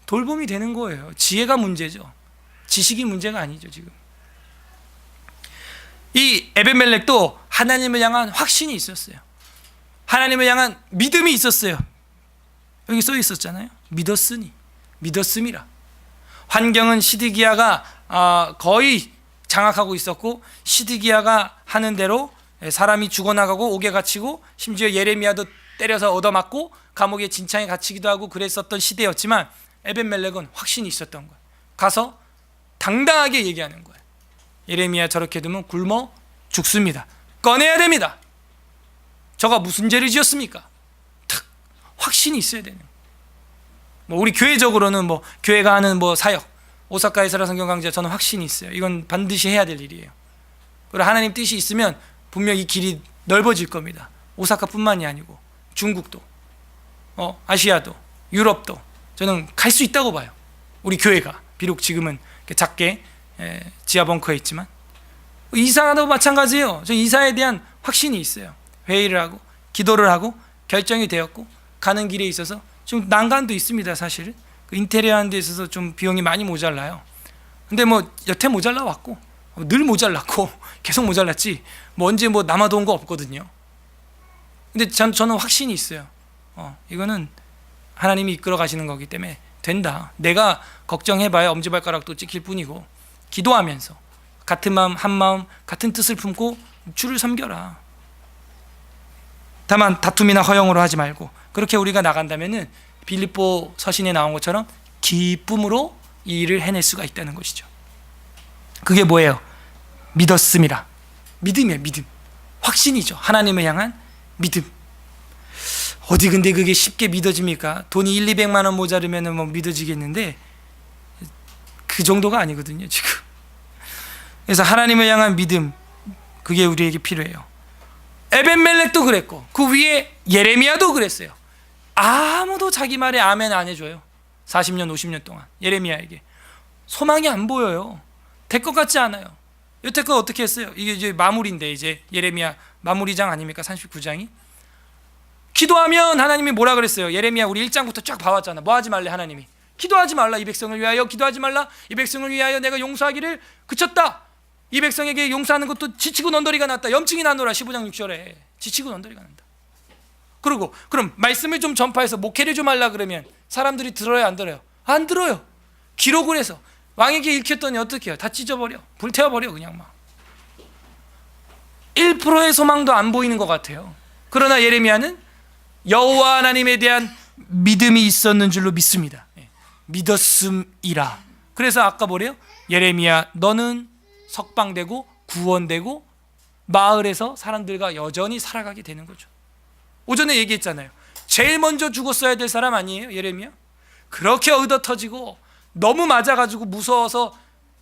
돌봄이 되는 거예요. 지혜가 문제죠. 지식이 문제가 아니죠. 지금 이 에벤멜렉도 하나님을 향한 확신이 있었어요. 하나님을 향한 믿음이 있었어요. 여기 써 있었잖아요. 믿었음이라. 환경은 시드기야가 거의 장악하고 있었고, 시드기야가 하는 대로 사람이 죽어나가고 옥에 갇히고 심지어 예레미야도 때려서 얻어맞고 감옥에 진창에 갇히기도 하고 그랬었던 시대였지만, 에벤멜렉은 확신이 있었던 거예요. 가서 당당하게 얘기하는 거예요. 예레미야 저렇게 두면 굶어 죽습니다. 꺼내야 됩니다. 저가 무슨 죄를 지었습니까? 탁 확신이 있어야 되는. 우리 교회적으로는 교회가 하는 사역, 오사카 에스라 성경 강좌, 저는 확신이 있어요. 이건 반드시 해야 될 일이에요. 그리고 하나님 뜻이 있으면 분명 이 길이 넓어질 겁니다. 오사카뿐만이 아니고 중국도, 아시아도, 유럽도 저는 갈 수 있다고 봐요. 우리 교회가 비록 지금은 작게 지하 벙커에 있지만, 이사도 마찬가지예요. 저 이사에 대한 확신이 있어요. 회의를 하고 기도를 하고 결정이 되었고 가는 길에 있어서 좀 난관도 있습니다. 사실은 그 인테리어 하는 데 있어서 좀 비용이 많이 모자라요. 근데 여태 모자라 왔고 늘 모자랐고 계속 모자랐지 언제 남아도온 거 없거든요. 근데 저는 확신이 있어요. 이거는 하나님이 이끌어 가시는 거기 때문에 된다. 내가 걱정해봐야 엄지발가락도 찍힐 뿐이고, 기도하면서 같은 마음, 한 마음, 같은 뜻을 품고 주를 섬겨라. 다만 다툼이나 허영으로 하지 말고, 그렇게 우리가 나간다면은 빌립보 서신에 나온 것처럼 기쁨으로 이 일을 해낼 수가 있다는 것이죠. 그게 뭐예요? 믿었음이라. 믿음이에요. 믿음. 확신이죠. 하나님을 향한 믿음. 어디 근데 그게 쉽게 믿어집니까? 돈이 1,200만 원 모자르면 뭐 믿어지겠는데 그 정도가 아니거든요 지금. 그래서 하나님을 향한 믿음, 그게 우리에게 필요해요. 에벤멜렉도 그랬고 그 위에 예레미야도 그랬어요. 아무도 자기 말에 아멘 안 해줘요. 40년 50년 동안 예레미야에게 소망이 안 보여요. 될 것 같지 않아요. 여태껏 어떻게 했어요? 이게 이제 마무리인데, 이제 예레미야 마무리장 아닙니까? 39장이 기도하면 하나님이 뭐라 그랬어요? 예레미야 우리 1장부터 쫙 봐왔잖아. 뭐 하지 말래? 하나님이 기도하지 말라. 이 백성을 위하여 기도하지 말라. 이 백성을 위하여 내가 용서하기를 그쳤다. 이 백성에게 용서하는 것도 지치고 넌더리가 났다. 염증이 나노라. 15장 6절에 지치고 넌더리가 난다. 그리고 그럼 말씀을 좀 전파해서 목회를 좀 하려 그러면 사람들이 들어요 안 들어요? 안 들어요. 기록을 해서 왕에게 읽혔더니 어떻게 해요? 다 찢어버려. 불태워버려. 그냥 막 1%의 소망도 안 보이는 것 같아요. 그러나 예레미야는 여호와 하나님에 대한 믿음이 있었는 줄로 믿습니다. 믿었음이라. 그래서 아까 뭐래요? 예레미야 너는 석방되고 구원되고 마을에서 사람들과 여전히 살아가게 되는 거죠. 오전에 얘기했잖아요. 제일 먼저 죽었어야 될 사람 아니에요? 예레미야? 그렇게 얻어터지고 너무 맞아가지고 무서워서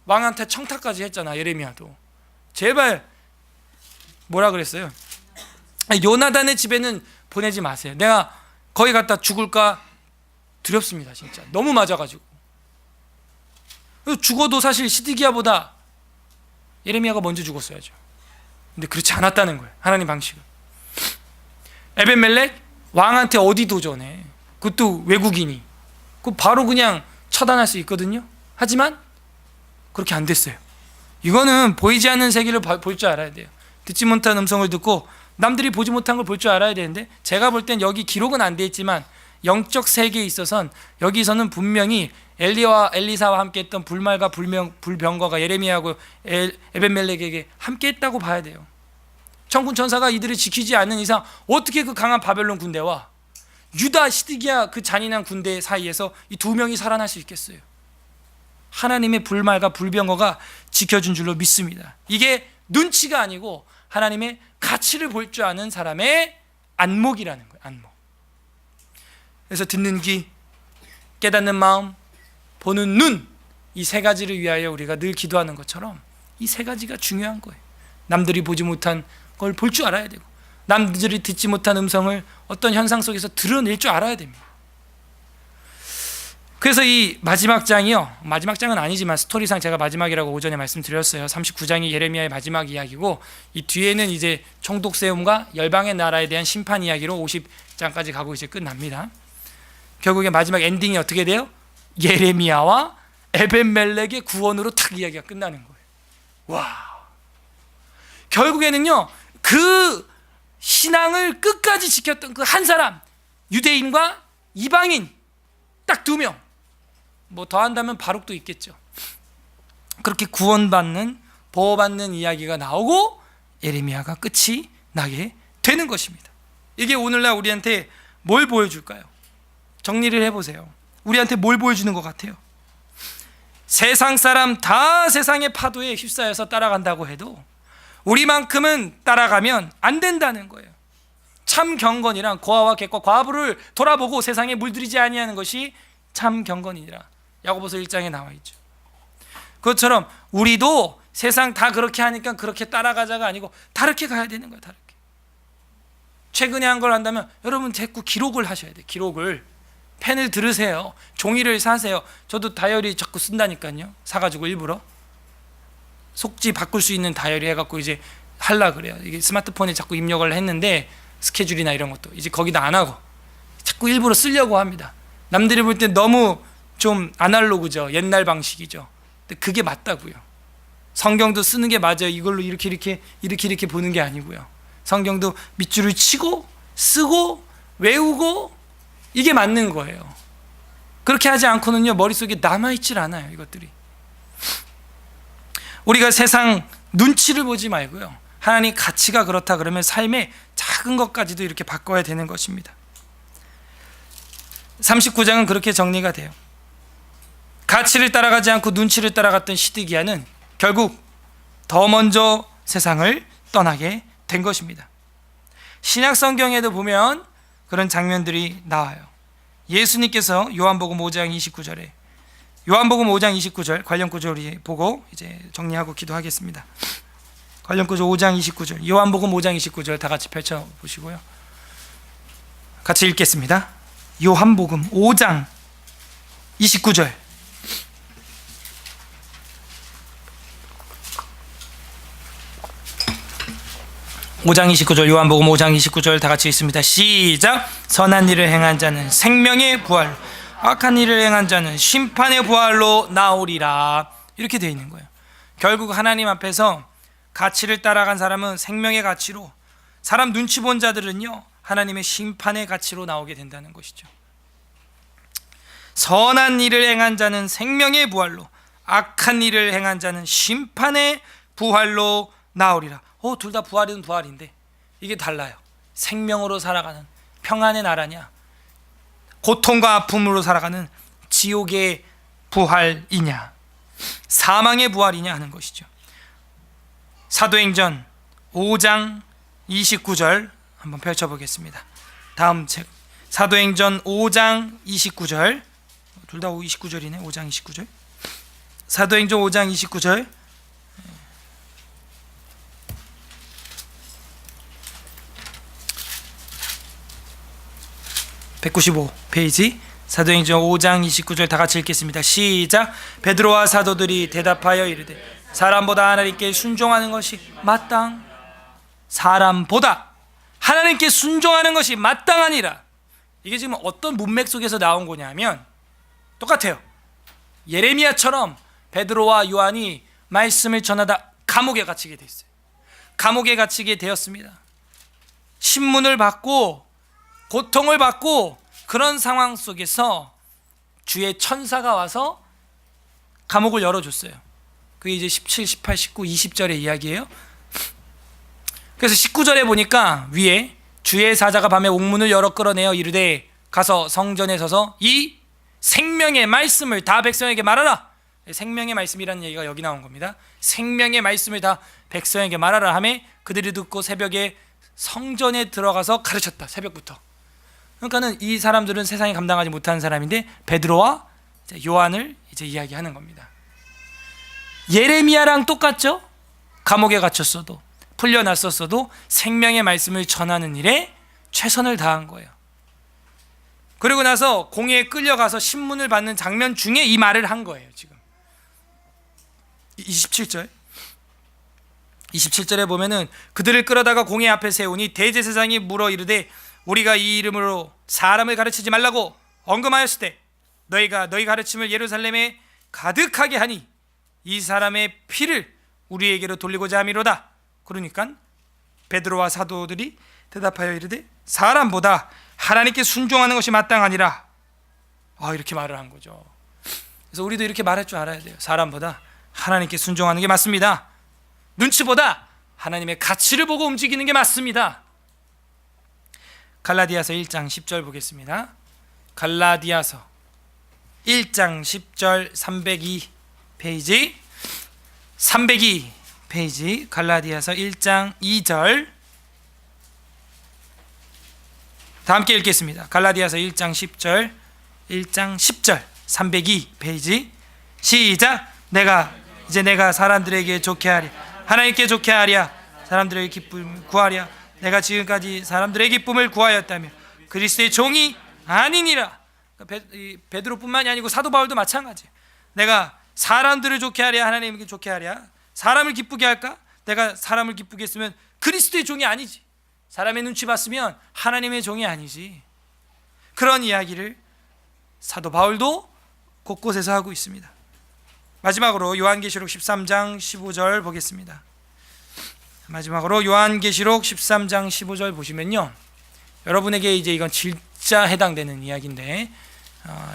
왕한테 청탁까지 했잖아. 예레미야도. 제발 뭐라 그랬어요? 요나단의 집에는 보내지 마세요. 내가 거기 갔다 죽을까 두렵습니다. 진짜 너무 맞아가지고. 죽어도 사실 시드기야보다 예레미야가 먼저 죽었어야죠. 근데 그렇지 않았다는 거예요. 하나님 방식은. 에벤멜렉 왕한테 어디 도전해? 그것도 외국인이. 그 바로 그냥 처단할 수 있거든요. 하지만 그렇게 안 됐어요. 이거는 보이지 않는 세계를 볼 줄 알아야 돼요. 듣지 못한 음성을 듣고 남들이 보지 못한 걸 볼 줄 알아야 되는데, 제가 볼 땐 여기 기록은 안 돼 있지만 영적 세계에 있어서는 여기서는 분명히 엘리와 엘리사와 함께했던 불말과 불병거가 예레미야하고 에벤멜렉에게 함께했다고 봐야 돼요. 천군 천사가 이들을 지키지 않는 이상 어떻게 그 강한 바벨론 군대와 유다 시드기야 그 잔인한 군대 사이에서 이 두 명이 살아날 수 있겠어요? 하나님의 불말과 불병거가 지켜준 줄로 믿습니다. 이게 눈치가 아니고 하나님의 가치를 볼 줄 아는 사람의 안목이라는 거예요. 안목. 그래서 듣는 귀, 깨닫는 마음, 보는 눈, 이 세 가지를 위하여 우리가 늘 기도하는 것처럼 이 세 가지가 중요한 거예요. 남들이 보지 못한 걸 볼 줄 알아야 되고, 남들이 듣지 못한 음성을 어떤 현상 속에서 드러낼 줄 알아야 됩니다. 그래서 이 마지막 장이요, 마지막 장은 아니지만 스토리상 제가 마지막이라고 오전에 말씀드렸어요. 39장이 예레미야의 마지막 이야기고, 이 뒤에는 이제 총독 세움과 열방의 나라에 대한 심판 이야기로 50장까지 가고 이제 끝납니다. 결국에 마지막 엔딩이 어떻게 돼요? 예레미야와 에벤멜렉의 구원으로 탁 이야기가 끝나는 거예요. 와, 결국에는요 그 신앙을 끝까지 지켰던 그 한 사람, 유대인과 이방인 딱 2명, 뭐 더한다면 바룩도 있겠죠. 그렇게 구원받는, 보호받는 이야기가 나오고 예레미야가 끝이 나게 되는 것입니다. 이게 오늘날 우리한테 뭘 보여줄까요? 정리를 해보세요. 우리한테 뭘 보여주는 것 같아요? 세상 사람 다 세상의 파도에 휩싸여서 따라간다고 해도 우리만큼은 따라가면 안 된다는 거예요. 참 경건이란 고아와 객과 과부를 돌아보고 세상에 물들이지 아니하는 것이 참 경건이니라. 야고보서 1장에 나와 있죠. 그것처럼 우리도 세상 다 그렇게 하니까 그렇게 따라가자가 아니고 다르게 가야 되는 거예요. 다르게. 최근에 한 걸 한다면 여러분 자꾸 기록을 하셔야 돼요. 기록을. 펜을 들으세요. 종이를 사세요. 저도 다이어리 자꾸 쓴다니까요. 사가지고 일부러 속지 바꿀 수 있는 다이어리 해갖고 이제 하려 그래요. 이게 스마트폰에 자꾸 입력을 했는데 스케줄이나 이런 것도 이제 거기다 안 하고 자꾸 일부러 쓰려고 합니다. 남들이 볼 때 너무 좀 아날로그죠. 옛날 방식이죠. 근데 그게 맞다고요. 성경도 쓰는 게 맞아요. 이걸로 이렇게 보는 게 아니고요. 성경도 밑줄을 치고 쓰고 외우고 이게 맞는 거예요. 그렇게 하지 않고는요 머릿속에 남아있질 않아요. 이것들이. 우리가 세상 눈치를 보지 말고요, 하나님 가치가 그렇다 그러면 삶의 작은 것까지도 이렇게 바꿔야 되는 것입니다. 39장은 그렇게 정리가 돼요. 가치를 따라가지 않고 눈치를 따라갔던 시드기야는 결국 더 먼저 세상을 떠나게 된 것입니다. 신약 성경에도 보면 그런 장면들이 나와요. 예수님께서 요한복음 5장 29절에 요한복음 5장 29절 관련 구절 우리 보고 이제 정리하고 기도하겠습니다. 관련 구절 5장 29절 요한복음 5장 29절 다 같이 펼쳐보시고요. 같이 읽겠습니다. 요한복음 5장 29절 요한복음 5장 29절 다 같이 읽습니다. 시작. 선한 일을 행한 자는 생명의 부활, 악한 일을 행한 자는 심판의 부활로 나오리라. 이렇게 되어 있는 거예요. 결국 하나님 앞에서 가치를 따라간 사람은 생명의 가치로, 사람 눈치 본 자들은요 하나님의 심판의 가치로 나오게 된다는 것이죠. 선한 일을 행한 자는 생명의 부활로, 악한 일을 행한 자는 심판의 부활로 나오리라. 둘 다 부활은 부활인데 이게 달라요. 생명으로 살아가는 평안의 나라냐, 고통과 아픔으로 살아가는 지옥의 부활이냐, 사망의 부활이냐 하는 것이죠. 사도행전 5장 29절 한번 펼쳐보겠습니다. 다음 책 사도행전 5장 29절, 둘 다 29절이네. 5장 29절 사도행전 5장 29절 195페이지 사도행전 5장 29절 다 같이 읽겠습니다. 시작. 베드로와 사도들이 대답하여 이르되 사람보다 하나님께 순종하는 것이 사람보다 하나님께 순종하는 것이 마땅하니라. 이게 지금 어떤 문맥 속에서 나온 거냐면 똑같아요. 예레미야처럼 베드로와 요한이 말씀을 전하다 감옥에 갇히게 됐어요. 감옥에 갇히게 되었습니다. 신문을 받고 고통을 받고 그런 상황 속에서 주의 천사가 와서 감옥을 열어줬어요. 그게 이제 17, 18, 19, 20절의 이야기예요. 그래서 19절에 보니까 위에 주의 사자가 밤에 옥문을 열어 끌어내어 이르되 가서 성전에 서서 이 생명의 말씀을 다 백성에게 말하라. 생명의 말씀이라는 얘기가 여기 나온 겁니다. 생명의 말씀을 다 백성에게 말하라 하매 그들이 듣고 새벽에 성전에 들어가서 가르쳤다. 새벽부터. 그러니까는 이 사람들은 세상에 감당하지 못하는 사람인데 베드로와 요한을 이제 이야기하는 겁니다. 예레미야랑 똑같죠? 감옥에 갇혔어도 풀려났었어도 생명의 말씀을 전하는 일에 최선을 다한 거예요. 그리고 나서 공회에 끌려가서 신문을 받는 장면 중에 이 말을 한 거예요. 지금 27절에 보면은 그들을 끌어다가 공회 앞에 세우니 대제사장이 물어 이르되 우리가 이 이름으로 사람을 가르치지 말라고 언급하였을 때 너희가 너희 가르침을 예루살렘에 가득하게 하니 이 사람의 피를 우리에게로 돌리고자 함이로다. 그러니까 베드로와 사도들이 대답하여 이르되 사람보다 하나님께 순종하는 것이 마땅하니라. 이렇게 말을 한 거죠. 그래서 우리도 이렇게 말할 줄 알아야 돼요. 사람보다 하나님께 순종하는 게 맞습니다. 눈치보다 하나님의 가치를 보고 움직이는 게 맞습니다. 갈라디아서 1장 10절 보겠습니다. 갈라디아서 1장 10절 302페이지 302페이지 갈라디아서 1장 2절 다 함께 읽겠습니다. 갈라디아서 1장 10절 302페이지 시작. 내가 사람들에게 좋게 하랴 하나님께 좋게 하랴 사람들의 기쁨을 구하랴 내가 지금까지 사람들의 기쁨을 구하였다며 그리스도의 종이 아니니라. 베드로뿐만이 아니고 사도 바울도 마찬가지. 내가 사람들을 좋게 하랴 하나님께 좋게 하랴 사람을 기쁘게 할까? 내가 사람을 기쁘게 했으면 그리스도의 종이 아니지. 사람의 눈치 봤으면 하나님의 종이 아니지. 그런 이야기를 사도 바울도 곳곳에서 하고 있습니다. 마지막으로 요한계시록 13장 15절 보겠습니다. 마지막으로 요한계시록 13장 15절 보시면요, 여러분에게 이제 이건 진짜 해당되는 이야기인데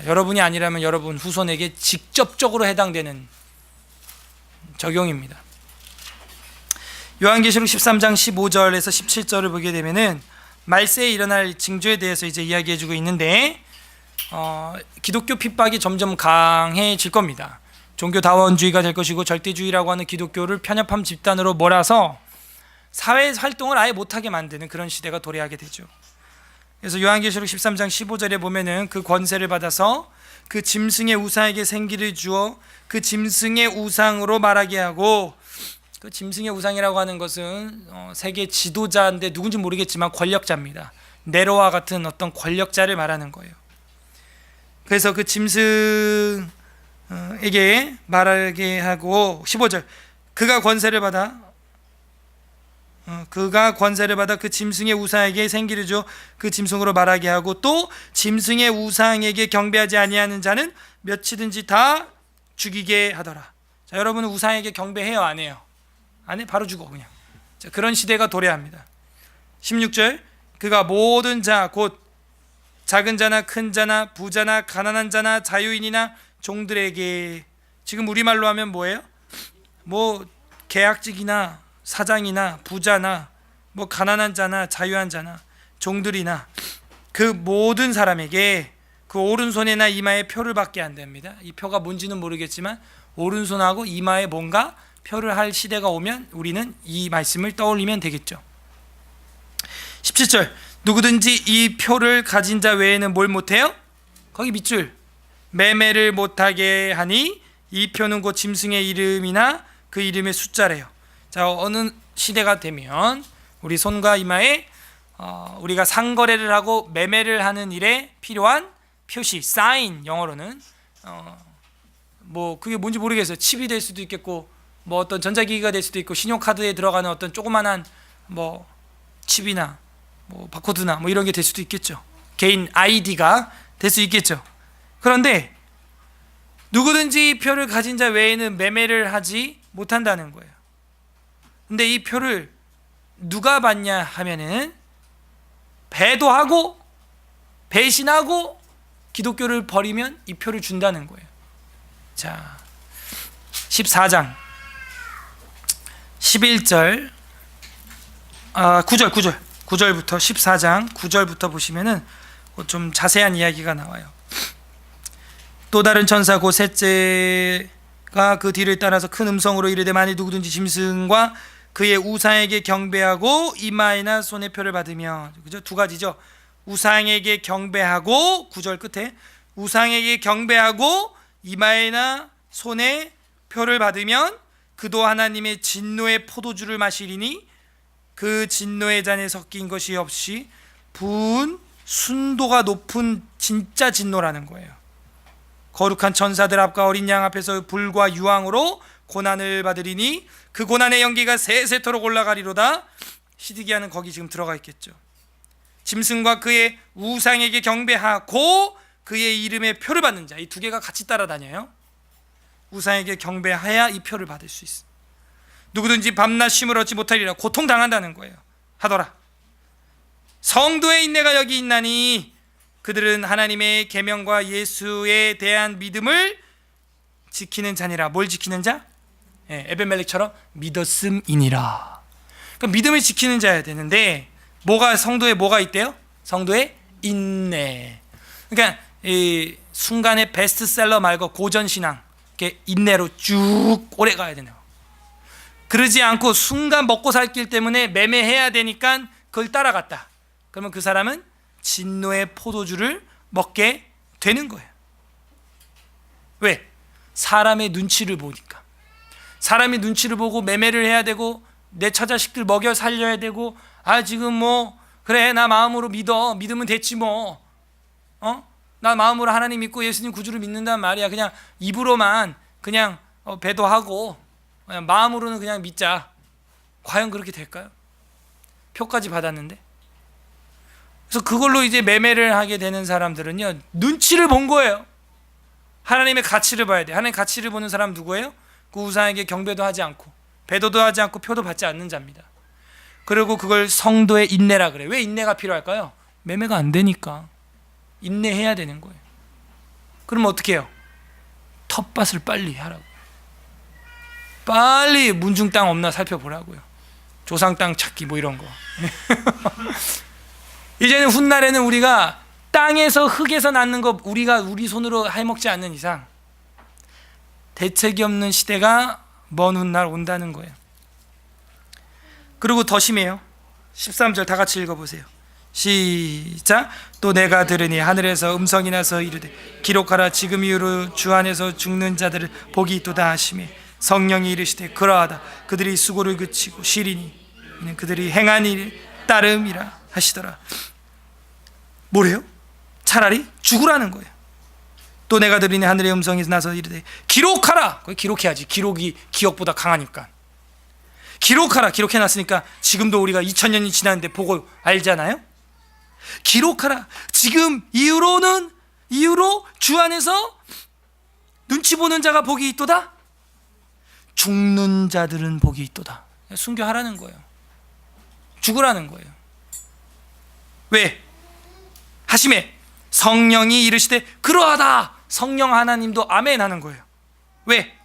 여러분이 아니라면 여러분 후손에게 직접적으로 해당되는 적용입니다. 요한계시록 13장 15절에서 17절을 보게 되면은 말세에 일어날 징조에 대해서 이제 이야기해주고 있는데 기독교 핍박이 점점 강해질 겁니다. 종교다원주의가 될 것이고 절대주의라고 하는 기독교를 편협한 집단으로 몰아서 사회 활동을 아예 못하게 만드는 그런 시대가 도래하게 되죠. 그래서 요한계시록 13장 15절에 보면은 그 권세를 받아서 그 짐승의 우상에게 생기를 주어 그 짐승의 우상으로 말하게 하고, 그 짐승의 우상이라고 하는 것은 세계 지도자인데 누군지 모르겠지만 권력자입니다. 네로와 같은 어떤 권력자를 말하는 거예요. 그래서 그 짐승에게 말하게 하고, 15절 그가 권세를 받아 그 짐승의 우상에게 생기를 줘 그 짐승으로 말하게 하고, 또 짐승의 우상에게 경배하지 아니하는 자는 몇이든지 다 죽이게 하더라. 자, 여러분은 우상에게 경배해요, 안 해요? 안 해? 바로 죽어 그냥. 자, 그런 시대가 도래합니다. 16절 그가 모든 자 곧 작은 자나 큰 자나 부자나 가난한 자나 자유인이나 종들에게, 지금 우리말로 하면 뭐예요? 뭐 계약직이나 사장이나 부자나 뭐 가난한 자나 자유한 자나 종들이나 그 모든 사람에게 그 오른손에나 이마에 표를 받게 한답니다. 이 표가 뭔지는 모르겠지만 오른손하고 이마에 뭔가 표를 할 시대가 오면 우리는 이 말씀을 떠올리면 되겠죠. 17절 누구든지 이 표를 가진 자 외에는 뭘 못해요? 거기 밑줄 매매를 못하게 하니 이 표는 곧 짐승의 이름이나 그 이름의 숫자래요. 자, 어느 시대가 되면 우리 손과 이마에 우리가 상거래를 하고 매매를 하는 일에 필요한 표시, 사인, 영어로는 뭐 그게 뭔지 모르겠어요. 칩이 될 수도 있겠고 뭐 어떤 전자기기가 될 수도 있고 신용카드에 들어가는 어떤 조그만한 뭐 칩이나 뭐 바코드나 뭐 이런 게 될 수도 있겠죠. 개인 아이디가 될 수 있겠죠. 그런데 누구든지 이 표를 가진 자 외에는 매매를 하지 못한다는 거예요. 근데 이 표를 누가 받냐 하면은 배도하고 배신하고 기독교를 버리면 이 표를 준다는 거예요. 자, 14장 11절 9절부터 14장 9절부터 보시면은 좀 자세한 이야기가 나와요. 또 다른 천사 곧 셋째가 그 뒤를 따라서 큰 음성으로 이르되 만일 누구든지 짐승과 그의 우상에게 경배하고 이마에나 손에 표를 받으면, 그죠? 두 가지죠. 우상에게 경배하고 9절 끝에 우상에게 경배하고 이마에나 손에 표를 받으면 그도 하나님의 진노의 포도주를 마시리니 그 진노의 잔에 섞인 것이 없이 부은 순도가 높은 진짜 진노라는 거예요. 거룩한 천사들 앞과 어린 양 앞에서 불과 유황으로 고난을 받으리니 그 고난의 연기가 세세토록 올라가리로다. 시드기야는 거기 지금 들어가 있겠죠. 짐승과 그의 우상에게 경배하고 그의 이름의 표를 받는 자, 이 두 개가 같이 따라다녀요. 우상에게 경배해야 이 표를 받을 수 있어. 누구든지 밤낮 쉼을 얻지 못하리라. 고통당한다는 거예요. 하더라. 성도의 인내가 여기 있나니 그들은 하나님의 계명과 예수에 대한 믿음을 지키는 자니라. 뭘 지키는 자? 에벤멜렉처럼 믿었음이니라. 그러니까 믿음을 지키는 자야 되는데 성도에 뭐가 있대요? 성도의 인내. 그러니까 이 순간의 베스트셀러 말고 고전신앙, 이렇게 인내로 쭉 오래 가야 되네요. 그러지 않고 순간 먹고 살 길 때문에 매매해야 되니까 그걸 따라갔다. 그러면 그 사람은 진노의 포도주를 먹게 되는 거예요. 왜? 사람의 눈치를 보니까. 사람의 눈치를 보고 매매를 해야 되고 내 처자식들 먹여 살려야 되고, 지금 뭐 그래 나 마음으로 믿으면 됐지 뭐, 나 마음으로 하나님 믿고 예수님 구주를 믿는단 말이야. 그냥 입으로만 그냥 배도하고 그냥 마음으로는 그냥 믿자. 과연 그렇게 될까요? 표까지 받았는데. 그래서 그걸로 이제 매매를 하게 되는 사람들은요, 눈치를 본 거예요. 하나님의 가치를 봐야 돼. 하나님의 가치를 보는 사람 누구예요? 그 우상에게 경배도 하지 않고 배도도 하지 않고 표도 받지 않는 자입니다. 그리고 그걸 성도의 인내라 그래요. 왜 인내가 필요할까요? 매매가 안 되니까 인내해야 되는 거예요. 그러면 어떻게 해요? 텃밭을 빨리 하라고. 빨리 문중 땅 없나 살펴보라고요. 조상 땅 찾기 뭐 이런 거. 이제는 훗날에는 우리가 땅에서 흙에서 낳는 거 우리가 우리 손으로 해먹지 않는 이상 대책이 없는 시대가 먼 훗날 온다는 거예요. 그리고 더 심해요. 13절 다 같이 읽어보세요. 시작. 또 내가 들으니 하늘에서 음성이 나서 이르되 기록하라. 지금 이후로 주 안에서 죽는 자들을 복이 있도다 하시며 성령이 이르시되 그러하다. 그들이 수고를 그치고 쉬리니 이는 그들이 행한 일 따름이라 하시더라. 뭐래요? 차라리 죽으라는 거예요. 또 내가 들으니 하늘의 음성이 나서 이르되 기록하라. 기록해야지. 기록이 기억보다 강하니까. 기록하라. 기록해놨으니까 지금도 우리가 2000년이 지났는데 보고 알잖아요. 기록하라. 지금 이후로 주 안에서 눈치 보는 자가 복이 있도다. 죽는 자들은 복이 있도다. 순교하라는 거예요. 죽으라는 거예요. 왜? 하심에 성령이 이르시되 그러하다. 성령 하나님도 아멘 하는 거예요. 왜?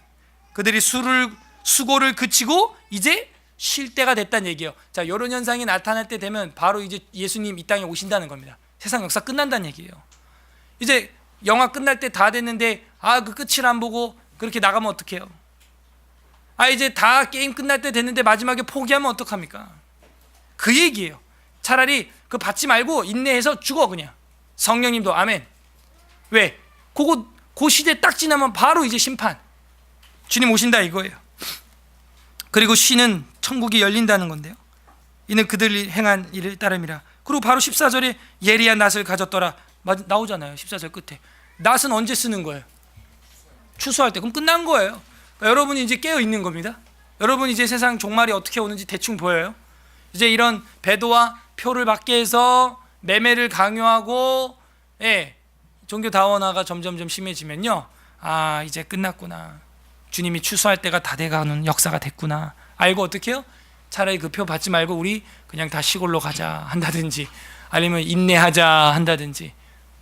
그들이 수고를 그치고 이제 쉴 때가 됐다는 얘기예요. 자, 이런 현상이 나타날 때 되면 바로 이제 예수님 이 땅에 오신다는 겁니다. 세상 역사 끝난다는 얘기예요. 이제 영화 끝날 때 다 됐는데 그 끝을 안 보고 그렇게 나가면 어떡해요? 이제 다 게임 끝날 때 됐는데 마지막에 포기하면 어떡합니까? 그 얘기예요. 차라리 그거 받지 말고 인내해서 죽어 그냥. 성령님도 아멘. 왜? 그 시대 딱 지나면 바로 이제 심판. 주님 오신다 이거예요. 그리고 쉬는 천국이 열린다는 건데요. 이는 그들이 행한 일을 따름이라. 그리고 바로 14절에 예리한 낫을 가졌더라 나오잖아요. 14절 끝에. 낫은 언제 쓰는 거예요? 추수할 때. 그럼 끝난 거예요. 그러니까 여러분이 이제 깨어 있는 겁니다. 여러분이 이제 세상 종말이 어떻게 오는지 대충 보여요. 이제 이런 배도와 표를 받게 해서 매매를 강요하고 종교 다원화가 점점점 심해지면요, 이제 끝났구나. 주님이 추수할 때가 다 돼가는 역사가 됐구나. 알고 어떻게 해요? 차라리 그 표 받지 말고 우리 그냥 다 시골로 가자 한다든지 아니면 인내하자 한다든지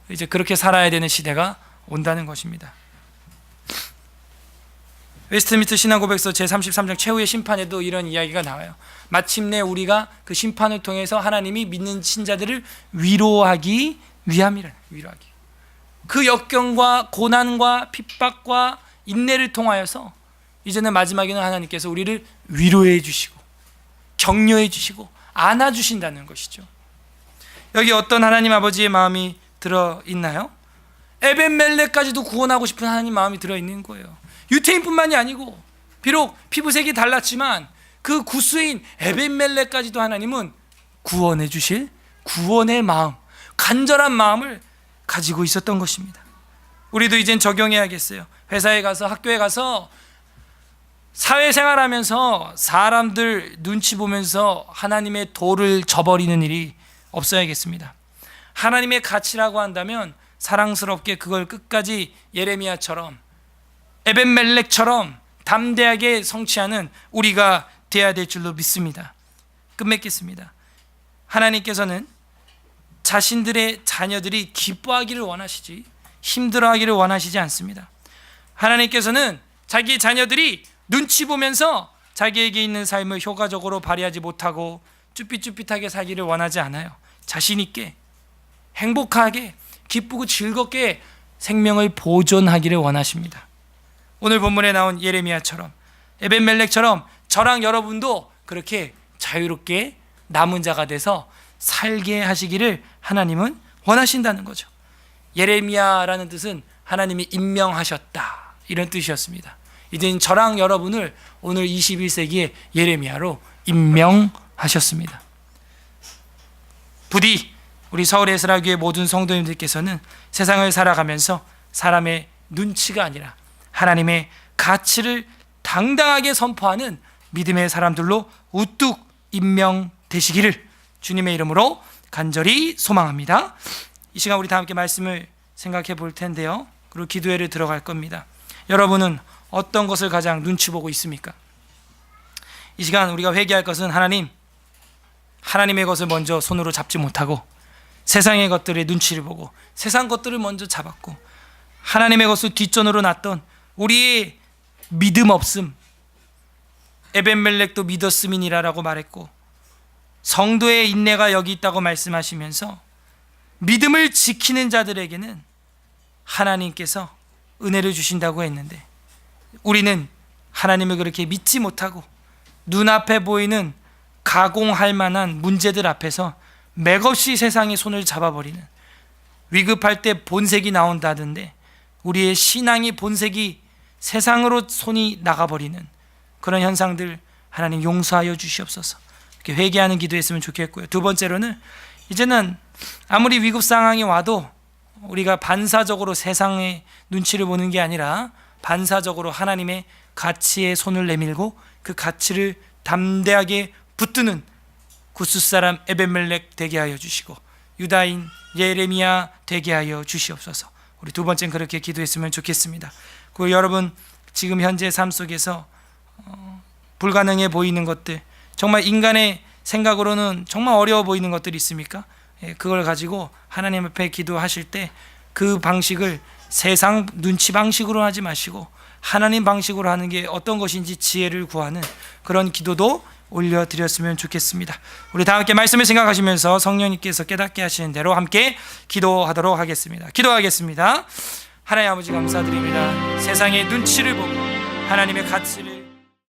이제 그렇게 살아야 되는 시대가 온다는 것입니다. 웨스트민스터 신앙고백서 제33장 최후의 심판에도 이런 이야기가 나와요. 마침내 우리가 그 심판을 통해서 하나님이 믿는 신자들을 위로하기 위함이라. 위로하기. 그 역경과 고난과 핍박과 인내를 통하여서 이제는 마지막에는 하나님께서 우리를 위로해 주시고 격려해 주시고 안아 주신다는 것이죠. 여기 어떤 하나님 아버지의 마음이 들어있나요? 에벤멜렉까지도 구원하고 싶은 하나님 마음이 들어있는 거예요. 유태인뿐만이 아니고 비록 피부색이 달랐지만 그 구스인 에벤멜렉까지도 하나님은 구원해 주실 구원의 마음, 간절한 마음을 가지고 있었던 것입니다. 우리도 이젠 적용해야겠어요. 회사에 가서 학교에 가서 사회생활하면서 사람들 눈치 보면서 하나님의 도를 저버리는 일이 없어야겠습니다. 하나님의 가치라고 한다면 사랑스럽게 그걸 끝까지 예레미야처럼 에벤멜렉처럼 담대하게 성취하는 우리가 되어야 될 줄로 믿습니다. 끝맺겠습니다. 하나님께서는 자신들의 자녀들이 기뻐하기를 원하시지 힘들어하기를 원하시지 않습니다. 하나님께서는 자기 자녀들이 눈치 보면서 자기에게 있는 삶을 효과적으로 발휘하지 못하고 쭈삣쭈삣하게 살기를 원하지 않아요. 자신 있게 행복하게 기쁘고 즐겁게 생명을 보존하기를 원하십니다. 오늘 본문에 나온 예레미야처럼 에벤멜렉처럼 저랑 여러분도 그렇게 자유롭게 남은 자가 돼서 살게 하시기를 하나님은 원하신다는 거죠. 예레미야라는 뜻은 하나님이 임명하셨다 이런 뜻이었습니다. 이젠 저랑 여러분을 오늘 21세기의 예레미야로 임명하셨습니다. 부디 우리 서울 에스라교회 모든 성도님들께서는 세상을 살아가면서 사람의 눈치가 아니라 하나님의 가치를 당당하게 선포하는 믿음의 사람들로 우뚝 임명되시기를 주님의 이름으로 간절히 소망합니다. 이 시간 우리 다 함께 말씀을 생각해 볼 텐데요. 그리고 기도회를 들어갈 겁니다. 여러분은 어떤 것을 가장 눈치 보고 있습니까? 이 시간 우리가 회개할 것은 하나님의 것을 먼저 손으로 잡지 못하고 세상의 것들의 눈치를 보고 세상 것들을 먼저 잡았고 하나님의 것을 뒷전으로 놨던 우리의 믿음 없음, 에벤멜렉도 믿었음이니라라고 말했고 성도의 인내가 여기 있다고 말씀하시면서 믿음을 지키는 자들에게는 하나님께서 은혜를 주신다고 했는데 우리는 하나님을 그렇게 믿지 못하고 눈앞에 보이는 가공할 만한 문제들 앞에서 맥없이 세상의 손을 잡아버리는, 위급할 때 본색이 나온다던데 우리의 신앙이 본색이 세상으로 손이 나가버리는 그런 현상들 하나님 용서하여 주시옵소서. 이렇게 회개하는 기도했으면 좋겠고요. 두 번째로는 이제는 아무리 위급 상황이 와도 우리가 반사적으로 세상의 눈치를 보는 게 아니라 반사적으로 하나님의 가치에 손을 내밀고 그 가치를 담대하게 붙드는 구스 사람 에벤멜렉 되게 하여 주시고 유다인 예레미야 되게 하여 주시옵소서. 우리 두 번째는 그렇게 기도했으면 좋겠습니다. 그리고 여러분 지금 현재 삶 속에서 불가능해 보이는 것들, 정말 인간의 생각으로는 정말 어려워 보이는 것들이 있습니까? 그걸 가지고 하나님 앞에 기도하실 때 그 방식을 세상 눈치 방식으로 하지 마시고 하나님 방식으로 하는 게 어떤 것인지 지혜를 구하는 그런 기도도 올려드렸으면 좋겠습니다. 우리 다 함께 말씀을 생각하시면서 성령님께서 깨닫게 하시는 대로 함께 기도하도록 하겠습니다. 기도하겠습니다. 하나님 아버지 감사드립니다. 세상의 눈치를 보고 하나님의 가치를